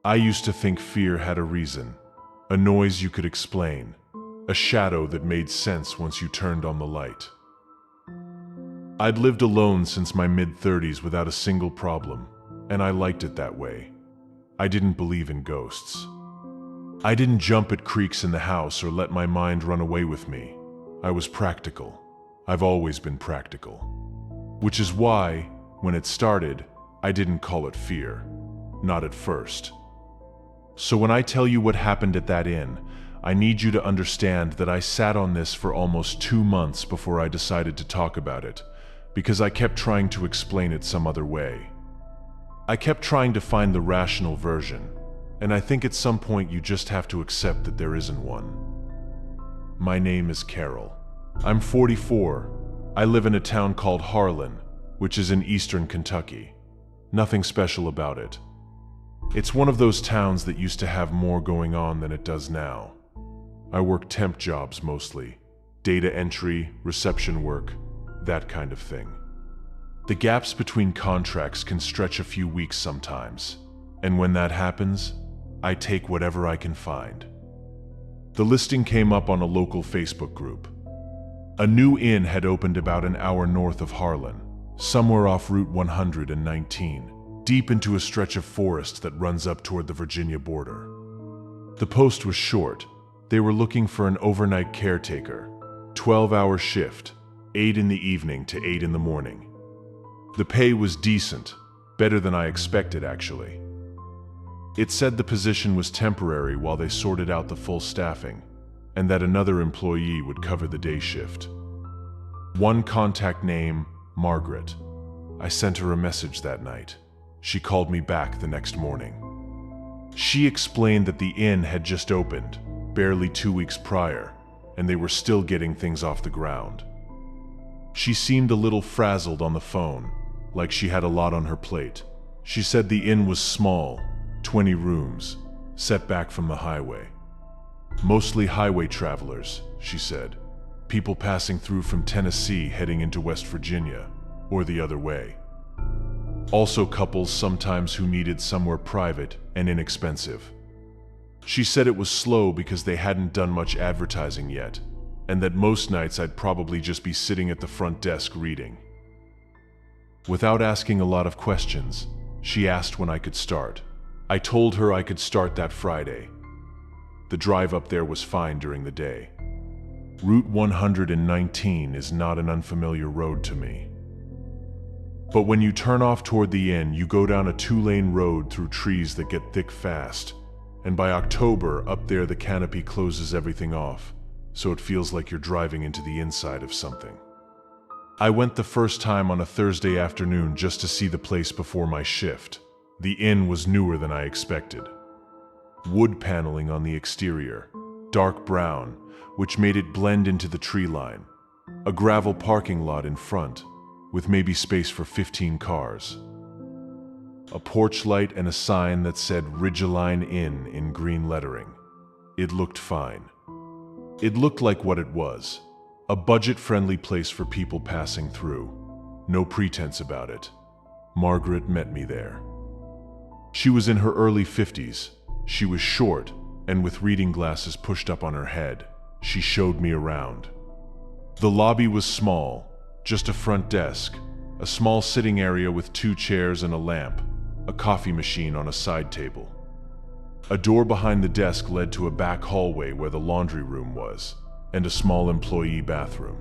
I used to think fear had a reason, a noise you could explain, a shadow that made sense once you turned on the light. I'd lived alone since my mid-30s without a single problem, and I liked it that way. I didn't believe in ghosts. I didn't jump at creaks in the house or let my mind run away with me. I was practical. I've always been practical. Which is why, when it started, I didn't call it fear. Not at first. So when I tell you what happened at that inn, I need you to understand that I sat on this for almost 2 months before I decided to talk about it, because I kept trying to explain it some other way. I kept trying to find the rational version, and I think at some point you just have to accept that there isn't one. My name is Carol. I'm 44. I live in a town called Harlan, which is in eastern Kentucky. Nothing special about it. It's one of those towns that used to have more going on than it does now. I work temp jobs mostly. Data entry, reception work, that kind of thing. The gaps between contracts can stretch a few weeks sometimes, and when that happens, I take whatever I can find. The listing came up on a local Facebook group. A new inn had opened about an hour north of Harlan, somewhere off Route 119, deep into a stretch of forest that runs up toward the Virginia border. The post was short. They were looking for an overnight caretaker, 12-hour shift, 8 in the evening to 8 in the morning. The pay was decent, better than I expected actually. It said the position was temporary while they sorted out the full staffing, and that another employee would cover the day shift. One contact name, Margaret. I sent her a message that night. She called me back the next morning. She explained that the inn had just opened, barely 2 weeks prior, and they were still getting things off the ground. She seemed a little frazzled on the phone, like she had a lot on her plate. She said the inn was small, 20 rooms, set back from the highway. Mostly highway travelers, she said. People passing through from Tennessee heading into West Virginia, or the other way. Also couples sometimes who needed somewhere private and inexpensive. She said it was slow because they hadn't done much advertising yet, and that most nights I'd probably just be sitting at the front desk reading. Without asking a lot of questions, she asked when I could start. I told her I could start that Friday. The drive up there was fine during the day. Route 119 is not an unfamiliar road to me. But when you turn off toward the inn, you go down a 2-lane road through trees that get thick fast, and by October, up there the canopy closes everything off, so it feels like you're driving into the inside of something. I went the first time on a Thursday afternoon just to see the place before my shift. The inn was newer than I expected. Wood paneling on the exterior, dark brown, which made it blend into the tree line. A gravel parking lot in front, with maybe space for 15 cars. A porch light and a sign that said Ridgeline Inn in green lettering. It looked fine. It looked like what it was, a budget-friendly place for people passing through. No pretense about it. Margaret met me there. She was in her early 50s. She was short, and with reading glasses pushed up on her head. She showed me around. The lobby was small, just a front desk, a small sitting area with 2 chairs and a lamp, a coffee machine on a side table. A door behind the desk led to a back hallway where the laundry room was, and a small employee bathroom.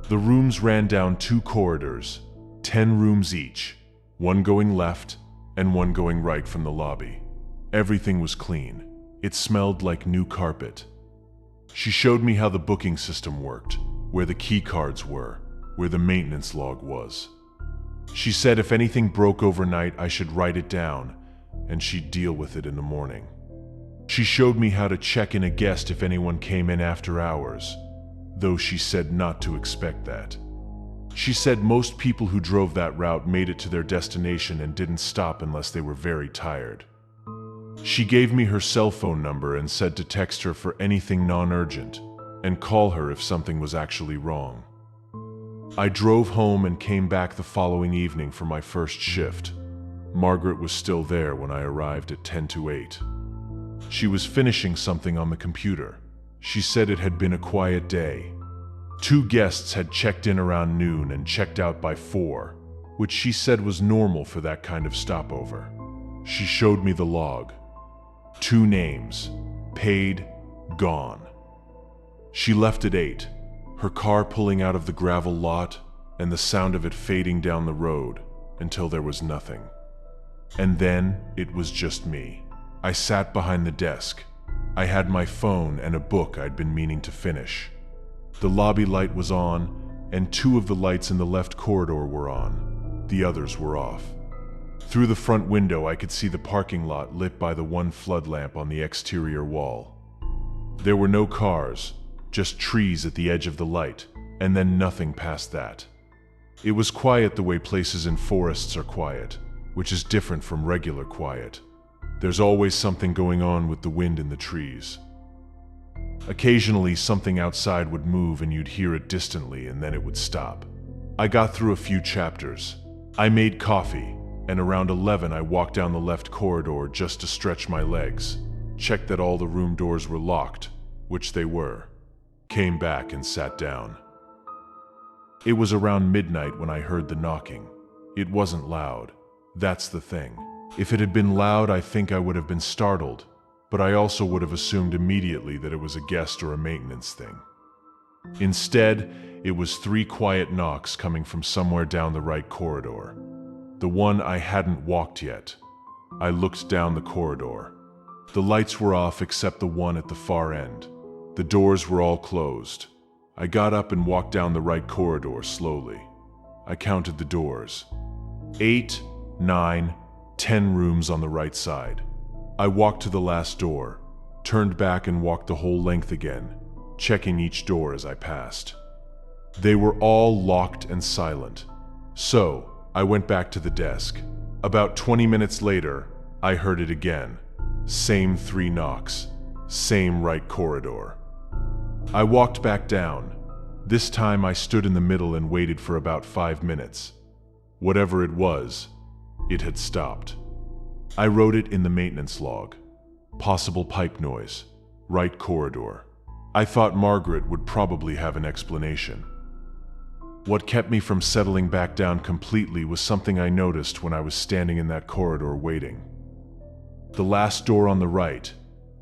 The rooms ran down 2 corridors, 10 rooms each, one going left and one going right from the lobby. Everything was clean. It smelled like new carpet. She showed me how the booking system worked, where the key cards were, where the maintenance log was. She said if anything broke overnight, I should write it down, and she'd deal with it in the morning. She showed me how to check in a guest if anyone came in after hours, though she said not to expect that. She said most people who drove that route made it to their destination and didn't stop unless they were very tired. She gave me her cell phone number and said to text her for anything non-urgent, and call her if something was actually wrong. I drove home and came back the following evening for my first shift. Margaret was still there when I arrived at 10 to 8. She was finishing something on the computer. She said it had been a quiet day. 2 guests had checked in around noon and checked out by 4, which she said was normal for that kind of stopover. She showed me the log. 2 names, paid, gone. She left at 8, her car pulling out of the gravel lot and the sound of it fading down the road until there was nothing. And then it was just me. I sat behind the desk. I had my phone and a book I'd been meaning to finish. The lobby light was on, and 2 of the lights in the left corridor were on. The others were off. Through the front window, I could see the parking lot lit by the one flood lamp on the exterior wall. There were no cars, just trees at the edge of the light, and then nothing past that. It was quiet the way places in forests are quiet, which is different from regular quiet. There's always something going on with the wind in the trees. Occasionally, something outside would move and you'd hear it distantly, and then it would stop. I got through a few chapters. I made coffee, and around 11 I walked down the left corridor just to stretch my legs, checked that all the room doors were locked, which they were, came back and sat down. It was around midnight when I heard the knocking. It wasn't loud. That's the thing. If it had been loud, I think I would have been startled, but I also would have assumed immediately that it was a guest or a maintenance thing. Instead, it was 3 quiet knocks coming from somewhere down the right corridor. The one I hadn't walked yet. I looked down the corridor. The lights were off except the one at the far end. The doors were all closed. I got up and walked down the right corridor slowly. I counted the doors. 8, 9, 10 rooms on the right side. I walked to the last door, turned back and walked the whole length again, checking each door as I passed. They were all locked and silent. So, I went back to the desk. About 20 minutes later, I heard it again. Same 3 knocks, same right corridor. I walked back down. This time I stood in the middle and waited for about 5 minutes. Whatever it was, it had stopped. I wrote it in the maintenance log. Possible pipe noise, right corridor. I thought Margaret would probably have an explanation. What kept me from settling back down completely was something I noticed when I was standing in that corridor waiting. The last door on the right,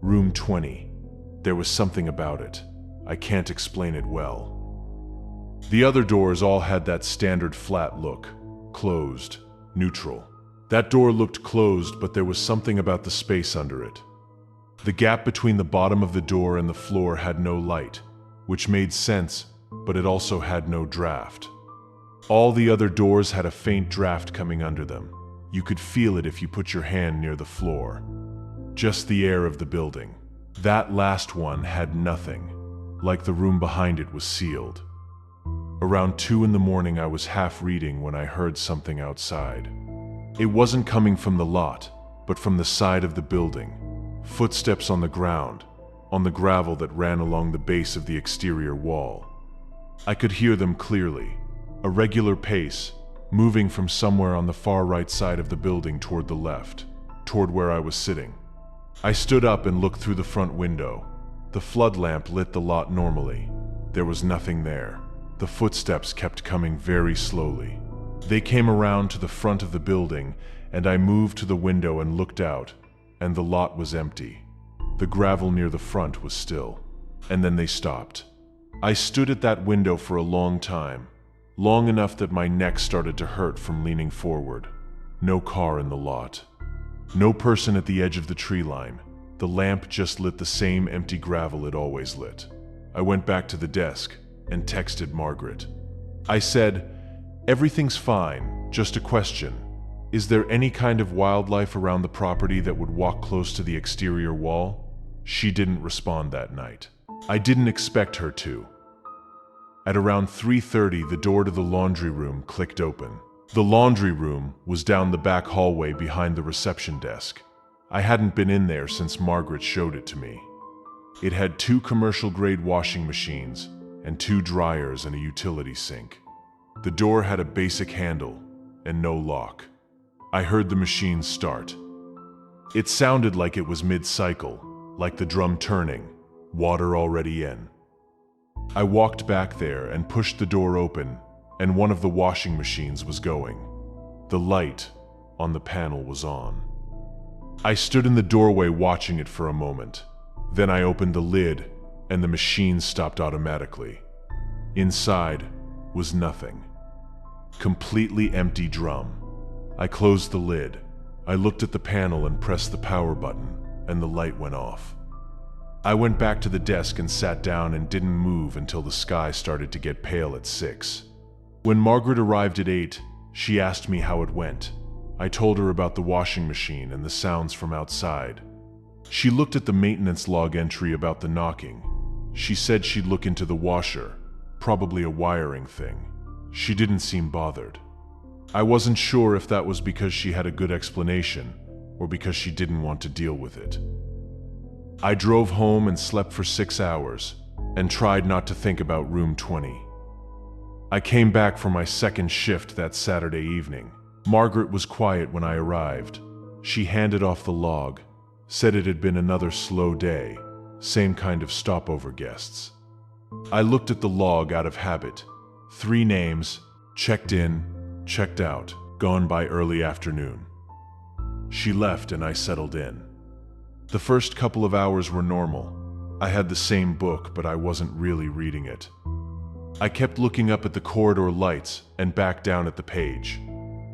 room 20, there was something about it. I can't explain it well. The other doors all had that standard flat look, closed, neutral. That door looked closed, but there was something about the space under it. The gap between the bottom of the door and the floor had no light, which made sense, but it also had no draft. All the other doors had a faint draft coming under them. You could feel it if you put your hand near the floor. Just the air of the building. That last one had nothing, like the room behind it was sealed. Around 2 in the morning I was half reading when I heard something outside. It wasn't coming from the lot, but from the side of the building. Footsteps on the ground, on the gravel that ran along the base of the exterior wall. I could hear them clearly, a regular pace, moving from somewhere on the far right side of the building toward the left, toward where I was sitting. I stood up and looked through the front window. The flood lamp lit the lot normally. There was nothing there. The footsteps kept coming very slowly. They came around to the front of the building, and I moved to the window and looked out, and the lot was empty. The gravel near the front was still. And then they stopped. I stood at that window for a long time, long enough that my neck started to hurt from leaning forward. No car in the lot. No person at the edge of the tree line. The lamp just lit the same empty gravel it always lit. I went back to the desk and texted Margaret. I said, "Everything's fine, just a question. Is there any kind of wildlife around the property that would walk close to the exterior wall?" She didn't respond that night. I didn't expect her to. At around 3:30, the door to the laundry room clicked open. The laundry room was down the back hallway behind the reception desk. I hadn't been in there since Margaret showed it to me. It had 2 commercial-grade washing machines and 2 dryers and a utility sink. The door had a basic handle and no lock. I heard the machine start. It sounded like it was mid-cycle, like the drum turning, water already in. I walked back there and pushed the door open, and one of the washing machines was going. The light on the panel was on. I stood in the doorway watching it for a moment. Then I opened the lid, and the machine stopped automatically. Inside was nothing. Completely empty drum. I closed the lid. I looked at the panel and pressed the power button, and the light went off. I went back to the desk and sat down and didn't move until the sky started to get pale at 6. When Margaret arrived at 8, she asked me how it went. I told her about the washing machine and the sounds from outside. She looked at the maintenance log entry about the knocking. She said she'd look into the washer, probably a wiring thing. She didn't seem bothered. I wasn't sure if that was because she had a good explanation or because she didn't want to deal with it. I drove home and slept for 6 hours and tried not to think about room 20. I came back for my second shift that Saturday evening. Margaret was quiet when I arrived. She handed off the log, said it had been another slow day, same kind of stopover guests. I looked at the log out of habit. 3 names, checked in, checked out, gone by early afternoon. She left and I settled in. The first couple of hours were normal. I had the same book, but I wasn't really reading it. I kept looking up at the corridor lights and back down at the page.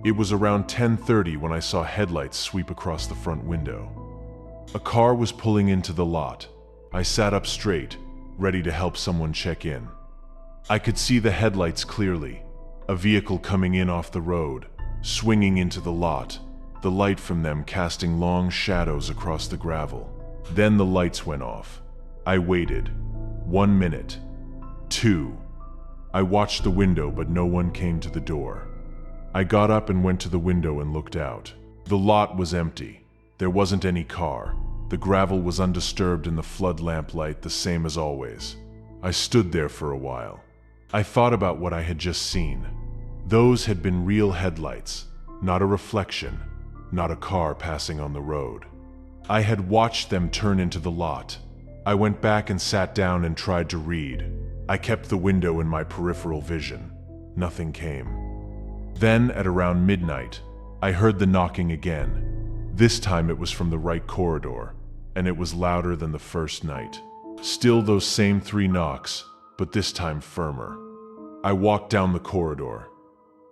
It was around 10:30 when I saw headlights sweep across the front window. A car was pulling into the lot. I sat up straight, ready to help someone check in. I could see the headlights clearly. A vehicle coming in off the road, swinging into the lot, the light from them casting long shadows across the gravel. Then the lights went off. I waited. 1 minute. 2. I watched the window, but no one came to the door. I got up and went to the window and looked out. The lot was empty. There wasn't any car. The gravel was undisturbed in the flood lamp light, the same as always. I stood there for a while. I thought about what I had just seen. Those had been real headlights, not a reflection, not a car passing on the road. I had watched them turn into the lot. I went back and sat down and tried to read. I kept the window in my peripheral vision. Nothing came. Then, at around midnight, I heard the knocking again. This time it was from the right corridor, and it was louder than the first night. Still those same 3 knocks, but this time firmer. I walked down the corridor.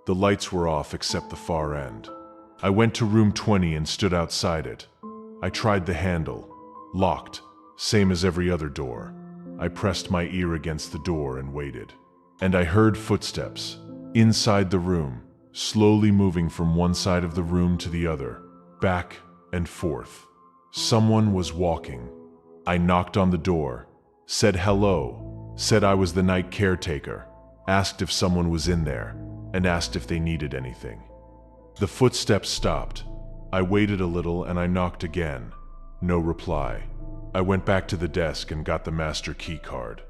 The lights were off except the far end. I went to room 20 and stood outside it. I tried the handle. Locked, same as every other door. I pressed my ear against the door and waited. And I heard footsteps, inside the room, slowly moving from one side of the room to the other, back and forth. Someone was walking. I knocked on the door, said hello, said I was the night caretaker, asked if someone was in there, and asked if they needed anything. The footsteps stopped. I waited a little and I knocked again. No reply. I went back to the desk and got the master key card.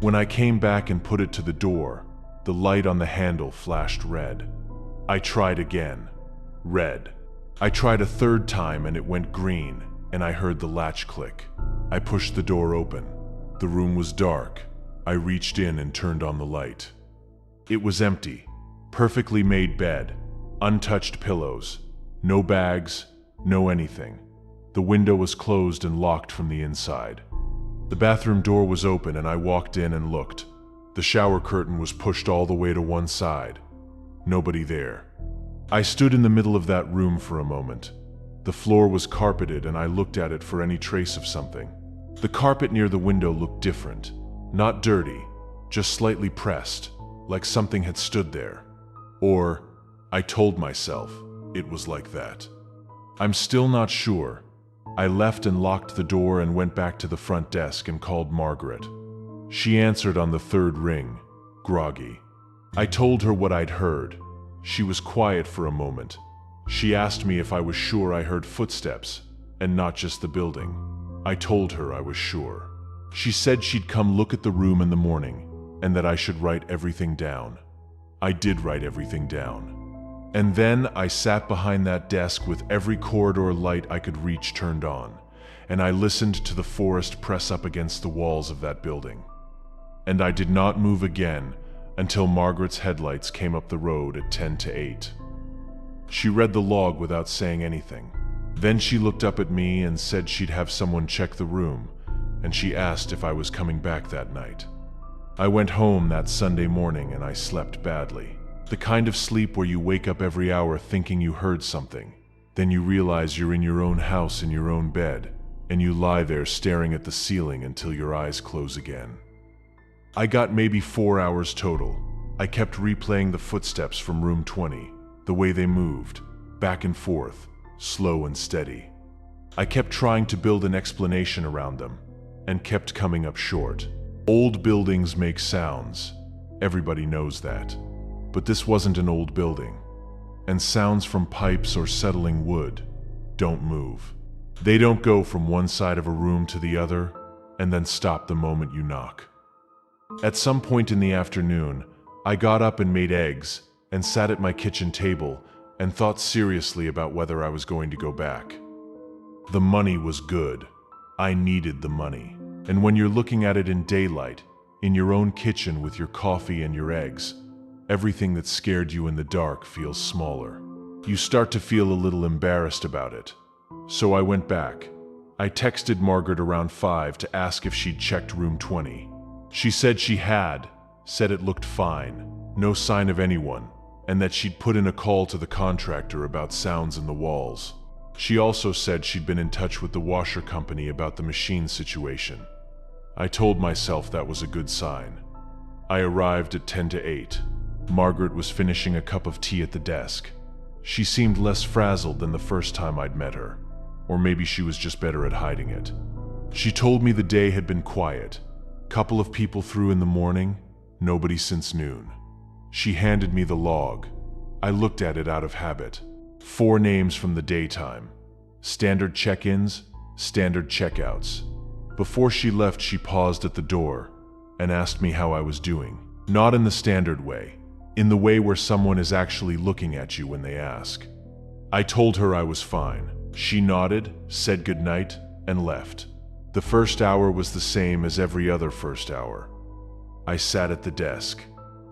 When I came back and put it to the door, the light on the handle flashed red. I tried again. Red. I tried a third time and it went green, and I heard the latch click. I pushed the door open. The room was dark. I reached in and turned on the light. It was empty. Perfectly made bed. Untouched pillows. No bags. No anything. The window was closed and locked from the inside. The bathroom door was open and I walked in and looked. The shower curtain was pushed all the way to one side. Nobody there. I stood in the middle of that room for a moment. The floor was carpeted and I looked at it for any trace of something. The carpet near the window looked different. Not dirty, just slightly pressed, like something had stood there. Or, I told myself, it was like that. I'm still not sure. I left and locked the door and went back to the front desk and called Margaret. She answered on the 3rd ring, groggy. I told her what I'd heard. She was quiet for a moment. She asked me if I was sure I heard footsteps, and not just the building. I told her I was sure. She said she'd come look at the room in the morning, and that I should write everything down. I did write everything down. And then I sat behind that desk with every corridor light I could reach turned on, and I listened to the forest press up against the walls of that building. And I did not move again until Margaret's headlights came up the road at 10 to 8. She read the log without saying anything. Then she looked up at me and said she'd have someone check the room, and she asked if I was coming back that night. I went home that Sunday morning and I slept badly. The kind of sleep where you wake up every hour thinking you heard something. Then you realize you're in your own house in your own bed, and you lie there staring at the ceiling until your eyes close again. I got maybe 4 hours total. I kept replaying the footsteps from room 20, the way they moved, back and forth, slow and steady. I kept trying to build an explanation around them, and kept coming up short. Old buildings make sounds. Everybody knows that. But this wasn't an old building. And sounds from pipes or settling wood don't move. They don't go from one side of a room to the other, and then stop the moment you knock. At some point in the afternoon, I got up and made eggs, and sat at my kitchen table, and thought seriously about whether I was going to go back. The money was good. I needed the money. And when you're looking at it in daylight, in your own kitchen with your coffee and your eggs, everything that scared you in the dark feels smaller. You start to feel a little embarrassed about it. So I went back. I texted Margaret around 5 to ask if she'd checked room 20. She said she had, said it looked fine, no sign of anyone, and that she'd put in a call to the contractor about sounds in the walls. She also said she'd been in touch with the washer company about the machine situation. I told myself that was a good sign. I arrived at 10 to 8. Margaret was finishing a cup of tea at the desk. She seemed less frazzled than the first time I'd met her, or maybe she was just better at hiding it. She told me the day had been quiet. Couple of people through in the morning, nobody since noon. She handed me the log. I looked at it out of habit. 4 names from the daytime. Standard check-ins, standard checkouts. Before she left, she paused at the door and asked me how I was doing. Not in the standard way, in the way where someone is actually looking at you when they ask. I told her I was fine. She nodded, said goodnight, and left. The first hour was the same as every other first hour. I sat at the desk.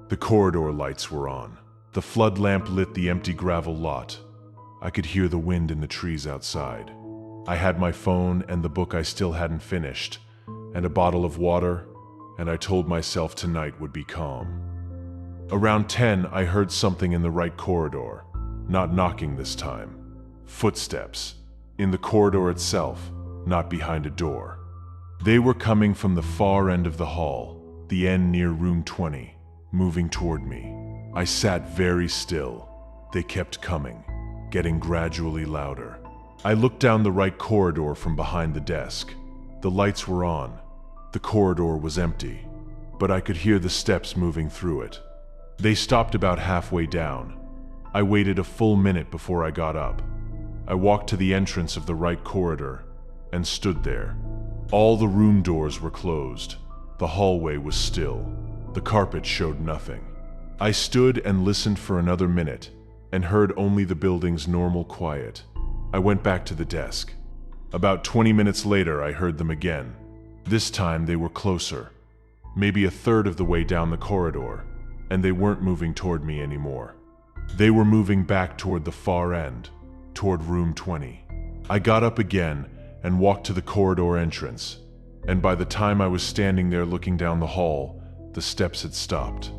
The corridor lights were on. The flood lamp lit the empty gravel lot. I could hear the wind in the trees outside. I had my phone and the book I still hadn't finished, and a bottle of water, and I told myself tonight would be calm. Around 10, I heard something in the right corridor, not knocking this time. Footsteps, in the corridor itself, not behind a door. They were coming from the far end of the hall, the end near room 20, moving toward me. I sat very still. They kept coming, getting gradually louder. I looked down the right corridor from behind the desk. The lights were on. The corridor was empty, but I could hear the steps moving through it. They stopped about halfway down. I waited a full minute before I got up. I walked to the entrance of the right corridor and stood there. All the room doors were closed. The hallway was still. The carpet showed nothing. I stood and listened for another minute and heard only the building's normal quiet. I went back to the desk. About 20 minutes later, I heard them again. This time they were closer, maybe a third of the way down the corridor, and they weren't moving toward me anymore. They were moving back toward the far end, toward room 20. I got up again and walked to the corridor entrance, and by the time I was standing there looking down the hall, the steps had stopped.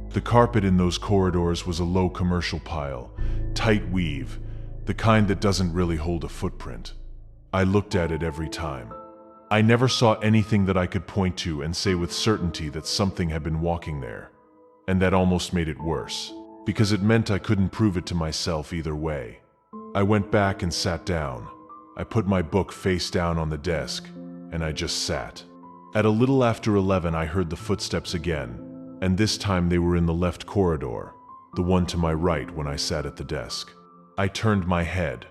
The carpet in those corridors was a low commercial pile, tight weave, the kind that doesn't really hold a footprint. I looked at it every time. I never saw anything that I could point to and say with certainty that something had been walking there, and that almost made it worse, because it meant I couldn't prove it to myself either way. I went back and sat down. I put my book face down on the desk, and I just sat. At a little after 11, I heard the footsteps again, and this time they were in the left corridor, the one to my right when I sat at the desk. I turned my head.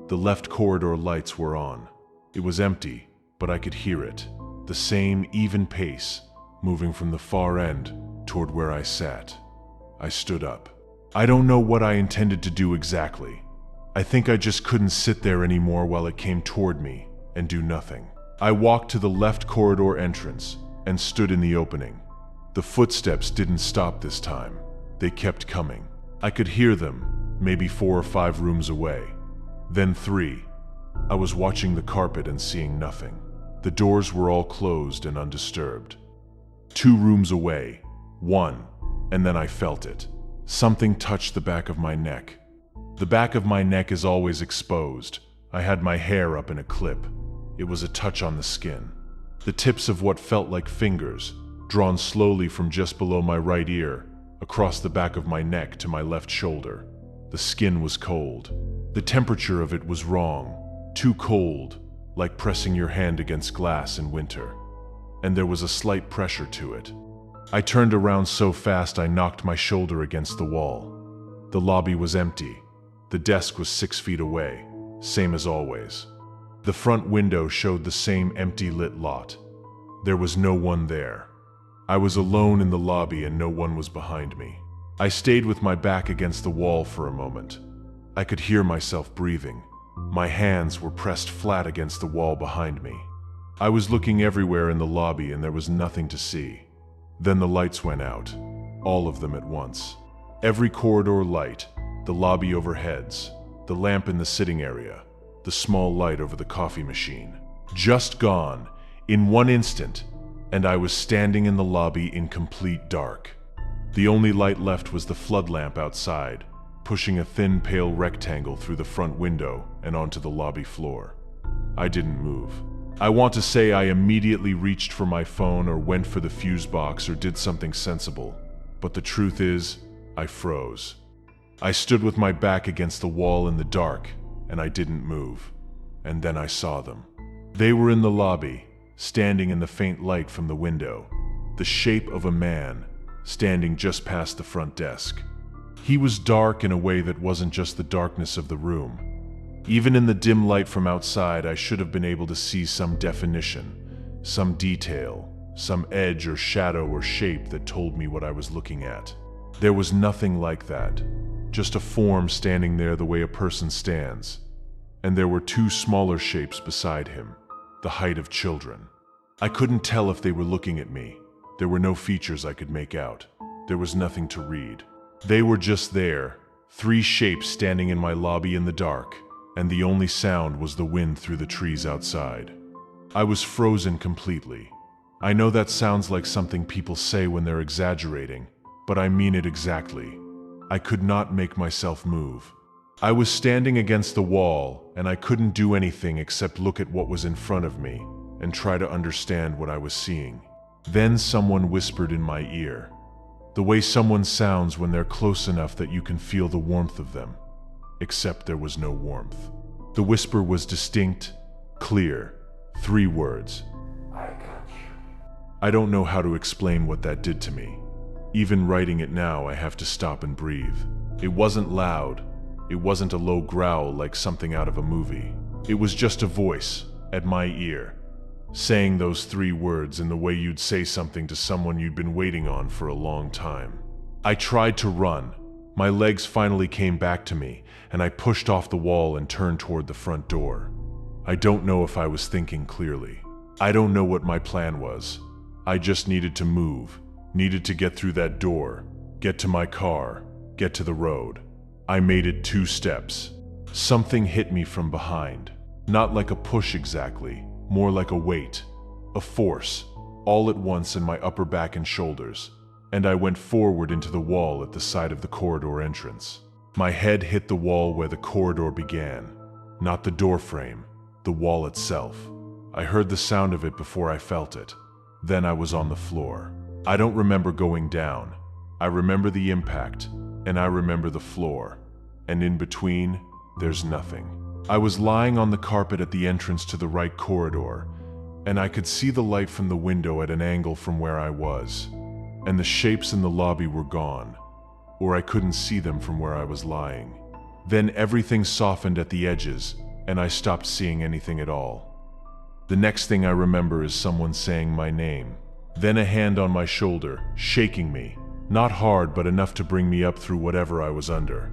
The left corridor lights were on. It was empty, but I could hear it, the same even pace, moving from the far end toward where I sat. I stood up. I don't know what I intended to do exactly. I think I just couldn't sit there anymore while it came toward me and do nothing. I walked to the left corridor entrance and stood in the opening. The footsteps didn't stop this time. They kept coming. I could hear them, maybe 4 or 5 rooms away. Then 3. I was watching the carpet and seeing nothing. The doors were all closed and undisturbed. 2 rooms away. 1. And then I felt it. Something touched the back of my neck. The back of my neck is always exposed. I had my hair up in a clip. It was a touch on the skin. The tips of what felt like fingers, drawn slowly from just below my right ear, across the back of my neck to my left shoulder. The skin was cold. The temperature of it was wrong. Too cold, like pressing your hand against glass in winter. And there was a slight pressure to it. I turned around so fast I knocked my shoulder against the wall. The lobby was empty. The desk was 6 feet away, same as always. The front window showed the same empty lit lot. There was no one there. I was alone in the lobby and no one was behind me. I stayed with my back against the wall for a moment. I could hear myself breathing. My hands were pressed flat against the wall behind me. I was looking everywhere in the lobby and there was nothing to see. Then the lights went out, all of them at once. Every corridor light, the lobby overheads, the lamp in the sitting area, the small light over the coffee machine. Just gone, in one instant, and I was standing in the lobby in complete dark. The only light left was the flood lamp outside, pushing a thin, pale rectangle through the front window and onto the lobby floor. I didn't move. I want to say I immediately reached for my phone or went for the fuse box or did something sensible, but the truth is, I froze. I stood with my back against the wall in the dark, and I didn't move. And then I saw them. They were in the lobby, standing in the faint light from the window, the shape of a man, standing just past the front desk. He was dark in a way that wasn't just the darkness of the room. Even in the dim light from outside, I should have been able to see some definition, some detail, some edge or shadow or shape that told me what I was looking at. There was nothing like that, just a form standing there the way a person stands. And there were 2 smaller shapes beside him, the height of children. I couldn't tell if they were looking at me. There were no features I could make out. There was nothing to read. They were just there, 3 shapes standing in my lobby in the dark, and the only sound was the wind through the trees outside. I was frozen completely. I know that sounds like something people say when they're exaggerating, but I mean it exactly. I could not make myself move. I was standing against the wall, and I couldn't do anything except look at what was in front of me and try to understand what I was seeing. Then someone whispered in my ear, the way someone sounds when they're close enough that you can feel the warmth of them. Except there was no warmth. The whisper was distinct, clear, 3 words. I got you. I don't know how to explain what that did to me. Even writing it now, I have to stop and breathe. It wasn't loud. It wasn't a low growl like something out of a movie. It was just a voice at my ear, saying those 3 words in the way you'd say something to someone you'd been waiting on for a long time. I tried to run. My legs finally came back to me, and I pushed off the wall and turned toward the front door. I don't know if I was thinking clearly. I don't know what my plan was. I just needed to move, needed to get through that door, get to my car, get to the road. I made it 2 steps. Something hit me from behind. Not like a push exactly, more like a weight, a force, all at once in my upper back and shoulders, and I went forward into the wall at the side of the corridor entrance. My head hit the wall where the corridor began, not the door frame, the wall itself. I heard the sound of it before I felt it. Then I was on the floor. I don't remember going down. I remember the impact, and I remember the floor. And in between, there's nothing. I was lying on the carpet at the entrance to the right corridor, and I could see the light from the window at an angle from where I was. And the shapes in the lobby were gone, or I couldn't see them from where I was lying. Then everything softened at the edges, and I stopped seeing anything at all. The next thing I remember is someone saying my name, then a hand on my shoulder, shaking me, Not hard, but enough to bring me up through whatever I was under.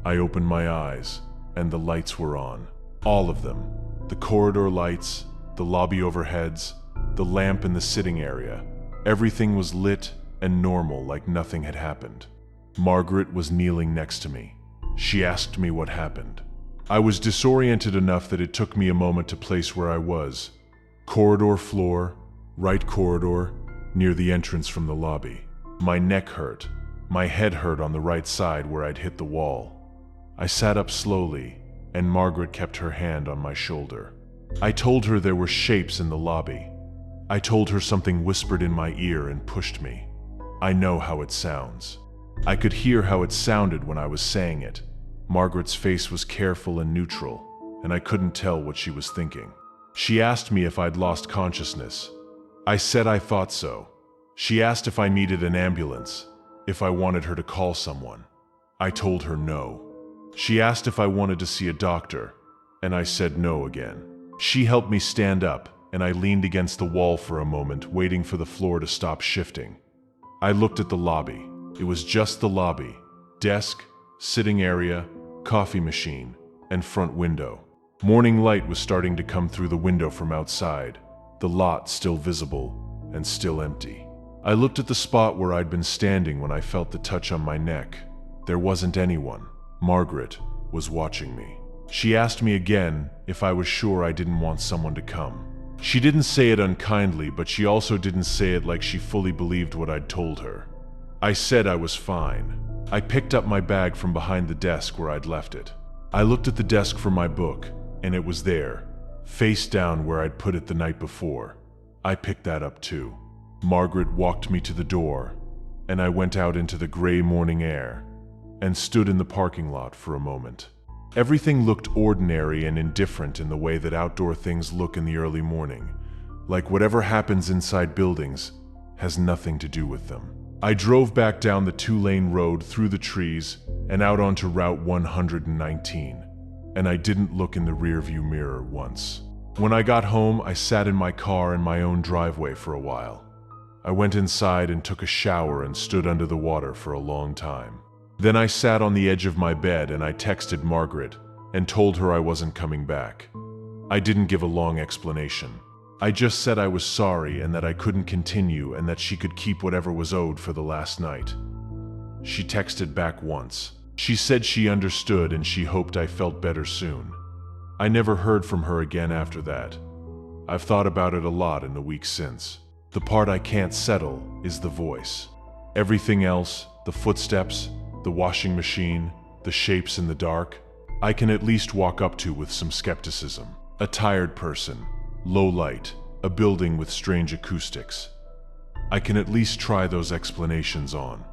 I opened my eyes, and the lights were on. All of them. The corridor lights, the lobby overheads, the lamp in the sitting area. Everything was lit and normal, like nothing had happened. Margaret was kneeling next to me. She asked me what happened. I was disoriented enough that it took me a moment to place where I was. Corridor floor, right corridor, near the entrance from the lobby. My neck hurt. My head hurt on the right side where I'd hit the wall. I sat up slowly, and Margaret kept her hand on my shoulder. I told her there were shapes in the lobby. I told her something whispered in my ear and pushed me. I know how it sounds. I could hear how it sounded when I was saying it. Margaret's face was careful and neutral, and I couldn't tell what she was thinking. She asked me if I'd lost consciousness. I said I thought so. She asked if I needed an ambulance, if I wanted her to call someone. I told her no. She asked if I wanted to see a doctor, and I said no again. She helped me stand up, and I leaned against the wall for a moment, waiting for the floor to stop shifting. I looked at the lobby. It was just the lobby. Desk, sitting area, coffee machine, and front window. Morning light was starting to come through the window from outside, the lot still visible and still empty. I looked at the spot where I'd been standing when I felt the touch on my neck. There wasn't anyone. Margaret was watching me. She asked me again if I was sure I didn't want someone to come. She didn't say it unkindly, but she also didn't say it like she fully believed what I'd told her. I said I was fine. I picked up my bag from behind the desk where I'd left it. I looked at the desk for my book, and it was there, face down where I'd put it the night before. I picked that up too. Margaret walked me to the door, and I went out into the gray morning air and stood in the parking lot for a moment. Everything looked ordinary and indifferent in the way that outdoor things look in the early morning, like whatever happens inside buildings has nothing to do with them. I drove back down the 2-lane road through the trees and out onto Route 119, and I didn't look in the rearview mirror once. When I got home, I sat in my car in my own driveway for a while. I went inside and took a shower and stood under the water for a long time. Then I sat on the edge of my bed and I texted Margaret and told her I wasn't coming back. I didn't give a long explanation. I just said I was sorry and that I couldn't continue and that she could keep whatever was owed for the last night. She texted back once. She said she understood and she hoped I felt better soon. I never heard from her again after that. I've thought about it a lot in the weeks since. The part I can't settle is the voice. Everything else, the footsteps, the washing machine, the shapes in the dark, I can at least walk up to with some skepticism. A tired person, low light, a building with strange acoustics. I can at least try those explanations on,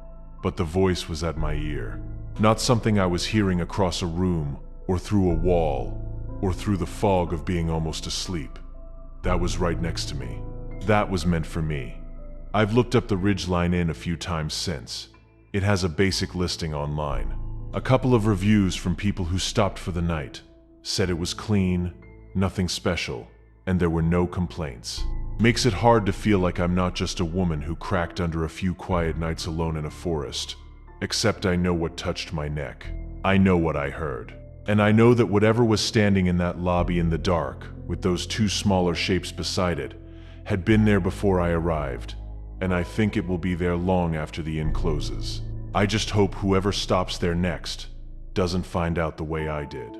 but the voice was at my ear. Not something I was hearing across a room, or through a wall, or through the fog of being almost asleep. That was right next to me. That was meant for me. I've looked up the Ridgeline Inn a few times since. It has a basic listing online. A couple of reviews from people who stopped for the night said it was clean, nothing special, and there were no complaints. Makes it hard to feel like I'm not just a woman who cracked under a few quiet nights alone in a forest. Except I know what touched my neck. I know what I heard. And I know that whatever was standing in that lobby in the dark, with those 2 smaller shapes beside it, had been there before I arrived, and I think it will be there long after the inn closes. I just hope whoever stops there next doesn't find out the way I did.